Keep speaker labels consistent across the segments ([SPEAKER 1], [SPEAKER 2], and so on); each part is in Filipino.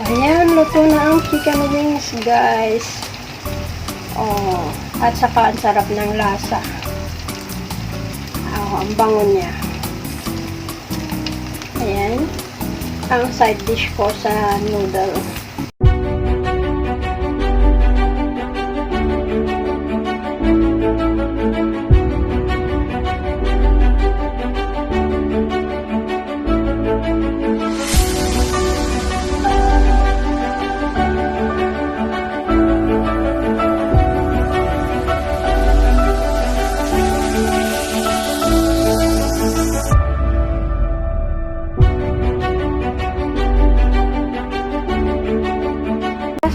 [SPEAKER 1] Ayan, luto na ang chicken wings, guys. Oh, at saka ang sarap ng lasa. Oh, ang bango niya. Ayan, ang side dish ko sa noodle.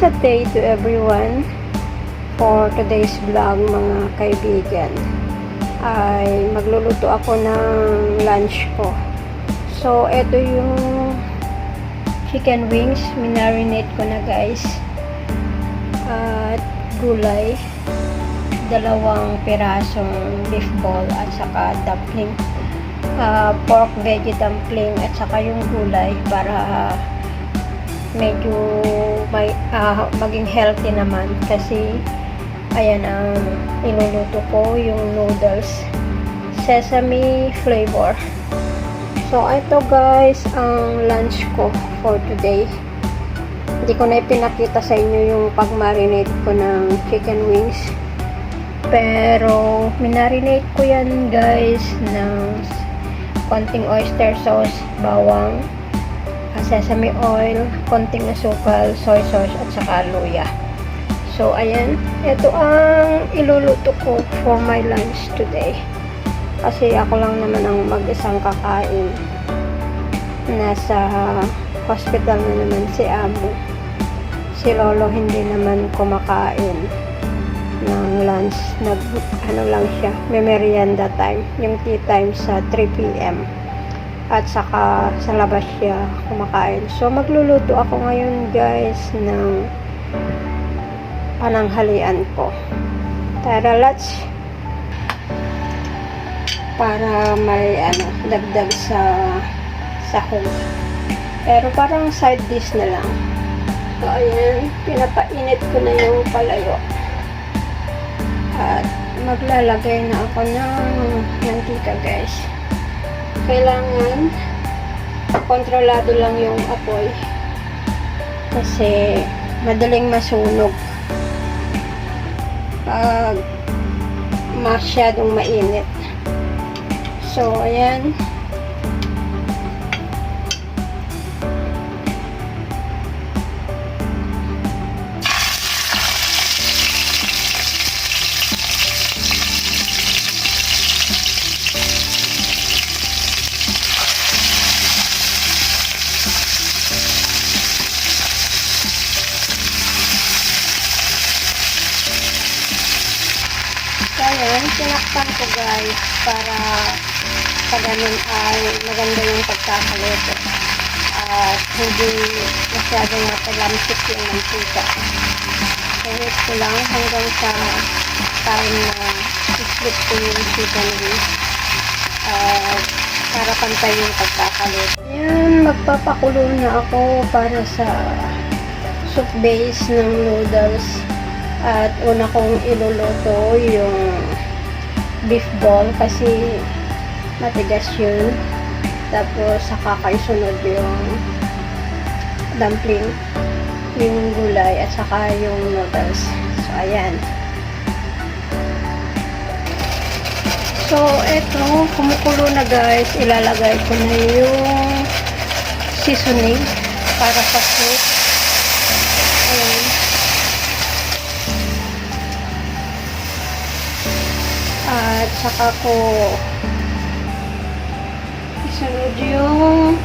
[SPEAKER 1] Sa day to everyone for today's vlog, mga kaibigan, ay magluluto ako ng lunch ko. So ito yung chicken wings, minarinate ko na, guys, at gulay, 2 pirasong beef ball at saka dumpling, pork veggie dumpling, at saka yung gulay para medyo maging healthy naman, kasi ayan ang iluluto ko, yung noodles sesame flavor. So ito, guys, ang lunch ko for today. Hindi ko na ipinakita sa inyo yung pag-marinate ko ng chicken wings, pero minarinate ko yan, guys, ng konting oyster sauce, bawang, sesame oil, konting asukal, soy sauce, at saka luya. So ayan, ito ang iluluto ko for my lunch today, kasi ako lang naman ang mag-isang kakain. Nasa hospital na naman si amo, si lolo hindi naman kumakain ng lunch. Lang siya, may merienda time, yung tea time sa 3 PM, at saka sa labas siya kumakain. So magluluto ako ngayon, guys, ng pananghalian ko. Tara, let's, para may dagdag sa sahog, pero parang side dish na lang. So ayan, pinapainit ko na yung palayo at maglalagay na ako ng mantika, guys. Kailangan kontrolado lang yung apoy kasi madaling masunog pag masyadong mainit. So ayan, tinakpan ko, guys, para sa ganun ay maganda yung pagkakaluto at hindi masyadong matalamsik yung mantika. Kahit ko lang hanggang sa time na i-flip ko yung chicken wings para pantay yung pagkakaluto. Yan, magpapakulo na ako para sa soup base ng noodles. At una kong iluluto yung beef ball kasi matigas yun. Tapos saka kaisunod yung dumpling, yung gulay, at saka yung noodles. So ayan. So eto, kumukulo na, guys. Ilalagay ko na yung seasoning para sa soup. Ayan. At saka ko isunod yung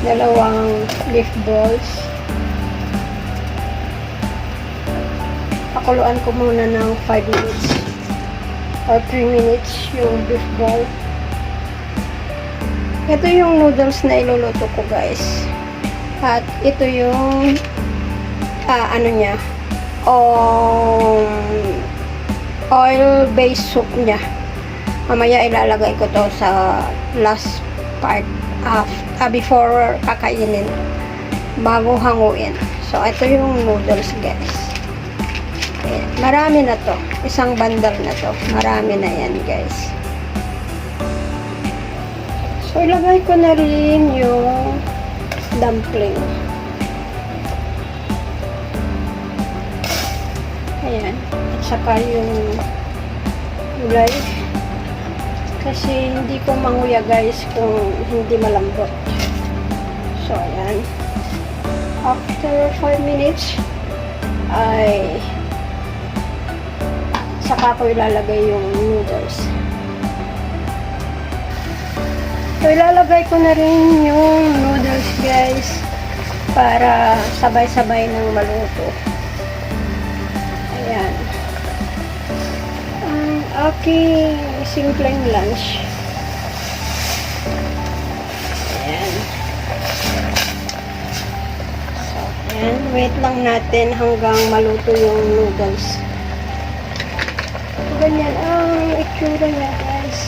[SPEAKER 1] 2 beef balls. Pakuluan ko muna ng 5 minutes or 3 minutes yung beef ball. Ito yung noodles na iluluto ko, guys. At ito yung oil-based soup niya. Mamaya ilalagay ko to sa last part before kakainin, bago hanguin. So, ito yung noodles, guys. Ayan. Marami na to. Isang bundle na to. Marami na yan, guys. So, ilagay ko na rin yung dumpling. Ayan. At saka yung gulay. Kasi hindi ko manguya, guys, kung hindi malambot. So, ayan. After 5 minutes, ay saka ko ilalagay yung noodles. So, ilalagay ko na rin yung noodles, guys, para sabay-sabay ng maluto. Ayan. Ang aking simpleng lunch. Ayan. So, ayan. Wait lang natin hanggang maluto yung noodles. Ganyan ang itsura niya, guys.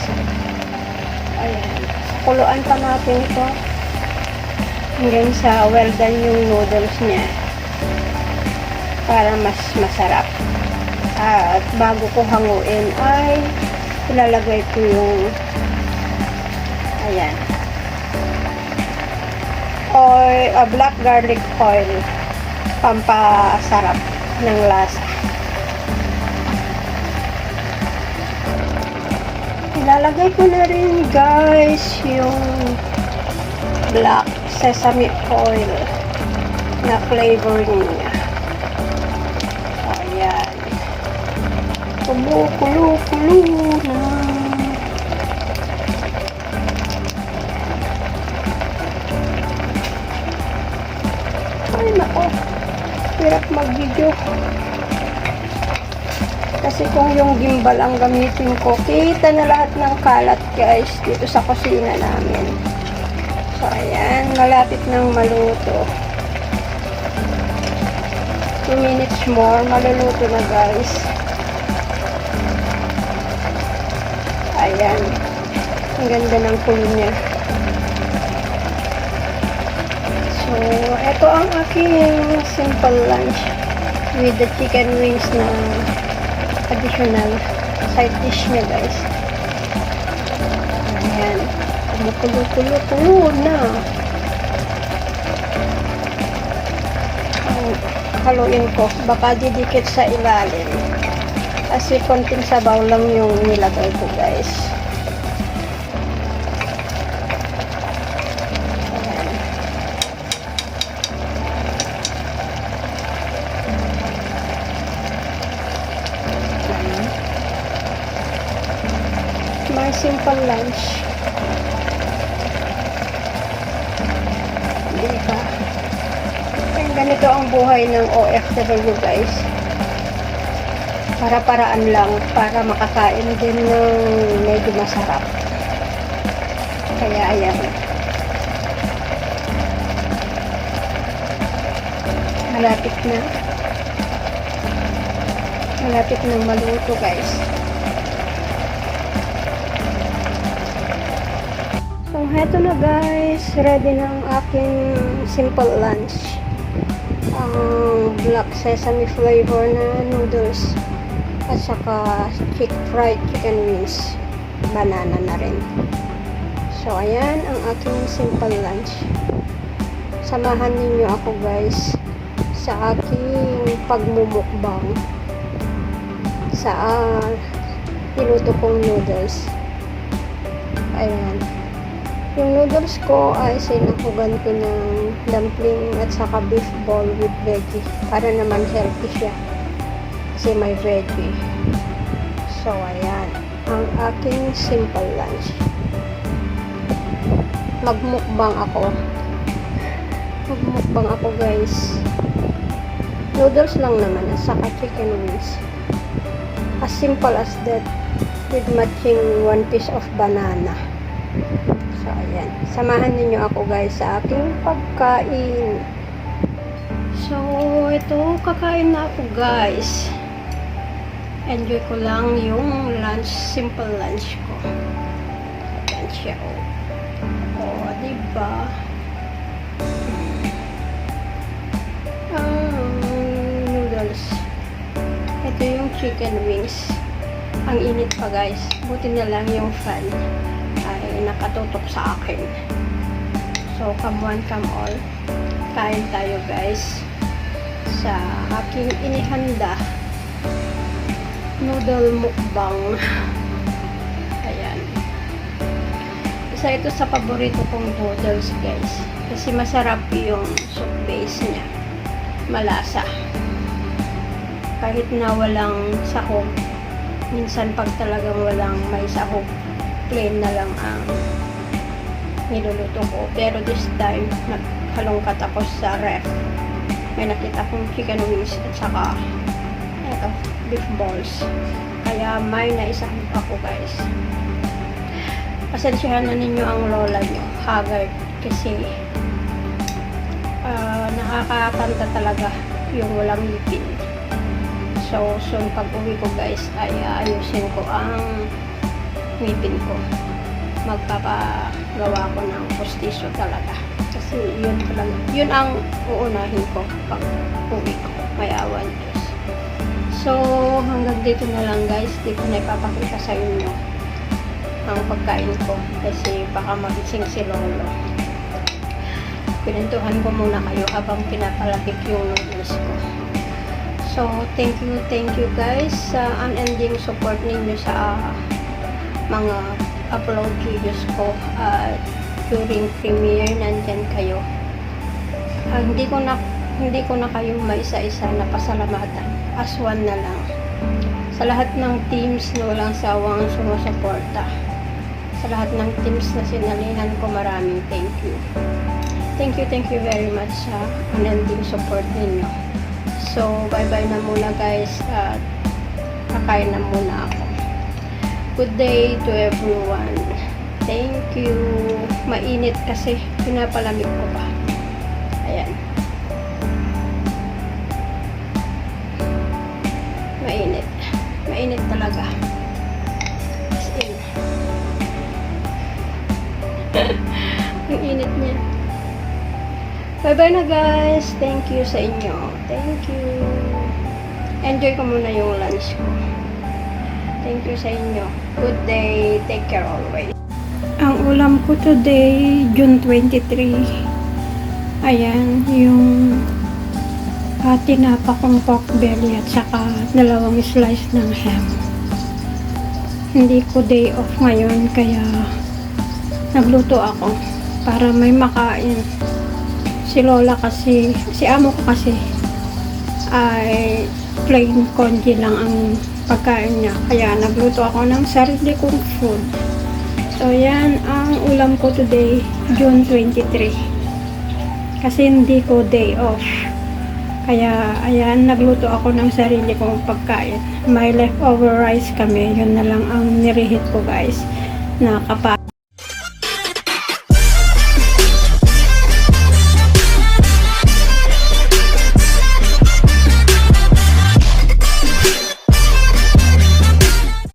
[SPEAKER 1] Ayan. Kuluan pa natin ito hanggang sa well done yung noodles niya para mas masarap. At bago ko hanguin ay ilalagay ko yung ayan oil, black garlic oil, pampasarap ng lasa. Ilalagay ko na rin, guys, yung black sesame oil na flavoring niya. Ayan. Kulo na. Ay, nako. Hirap mag-video. Kasi kung yung gimbal ang gamitin ko, kita na lahat ng kalat, guys, dito sa kusina namin. So, ayan. Malapit nang maluto. 2 minutes more. Maluluto na, guys. Ayan. Ang ganda ng kulo niya. So, ito ang aking simple lunch with the chicken wings na additional side dish niya, guys. Ayan. Kumukulo na. Ang haluin ko. Baka didikit sa ilalim. Kasi konting sabaw lang yung nilagay ko, guys. Ayan. My simple lunch. Diba? And ganito ang buhay ng OFW, guys. Para-paraan lang para makakain din ng medyo masarap. Kaya ayan. Malapit na. Malapit nang maluto, guys. So, heto na, guys. Ready na ang aking simple lunch. Ang black sesame flavor na noodles. At saka fried chicken wings. Banana na rin. So, ayan ang aking simple lunch. Samahan ninyo ako, guys, sa aking pagmumukbang sa niluto kong noodles. Ayan. Yung noodles ko ay sinakugan ko ng dumpling at saka beef ball with veggie. Para naman healthy siya. Kasi may veggie. So, ayan. Ang aking simple lunch. Magmukbang ako. Magmukbang ako, guys. Noodles lang naman. At saka chicken wings. As simple as that. With matching 1 piece of banana. So, ayan. Samahan ninyo ako, guys, sa aking pagkain. So, ito. Kakain na ako, guys. Enjoy ko lang yung lunch, simple lunch ko. Ayan siya, oh. Oh, diba? pa. Noodles. Ito yung chicken wings. Ang init pa guys. Buti na lang yung fan ay nakatutok sa akin. So, come one, come all. Kain tayo guys sa aking inihanda. Noodle mukbang. Ayan. Isa ito sa paborito kong noodles guys. Kasi masarap yung soup base niya. Malasa. Kahit na walang sahog. Minsan pag talagang walang may sahog, plain na lang ang niluluto ko. Pero this time, naghalongkat ako sa ref. May nakita kong chicken wings at saka eto, beef balls. Kaya may naisahog ako guys. Pasensyahan na ninyo ang lola nyo. Haggard. Kasi nakakakanta talaga yung walang ngipin. So, soon pag uwi ko guys ay ayusin ko ang ngipin ko. Magpapagawa ko ng postiso talaga. Kasi yun ang uunahin ko pag uwi ko. May awan Diyos. So, hanggang dito na lang guys. Di ko na ipapakita sa inyo ang pagkain ko. Kasi baka magising si Lolo. Pinuntuhan ko muna kayo habang pinapalapit yung noodles ko. So, thank you guys sa unending support ninyo sa mga upload videos ko at during premiere nandyan kayo. Hindi ko na kayo maisa-isa na pasalamatan. As one na lang. Sa lahat ng teams na walang sawang sumusuporta. Sa lahat ng teams na sinalihan ko, maraming thank you. Thank you very much sa unending support ninyo. So, bye-bye na muna guys at kakain na muna ako. Good day to everyone. Thank you. Mainit kasi pinapalamig ko pa. Ayan. Mainit. Mainit talaga. As in. Ang init niya. Bye-bye na guys. Thank you sa inyo. Thank you. Enjoy ko muna yung lunch ko. Thank you sa inyo. Good day. Take care always. Ang ulam ko today, June 23. Ayan, yung tinapa kong pork belly at saka 2 slice ng ham. Hindi ko day off ngayon kaya nagluto ako para may makain. Si Lola kasi, si amo ko kasi ay plain congee lang ang pagkain niya. Kaya nagluto ako ng sarili kong food. So yan ang ulam ko today, June 23. Kasi hindi ko day off. Kaya ayan, nagluto ako ng sarili kong pagkain. May leftover rice kami. Yun na lang ang nirehit ko guys. Na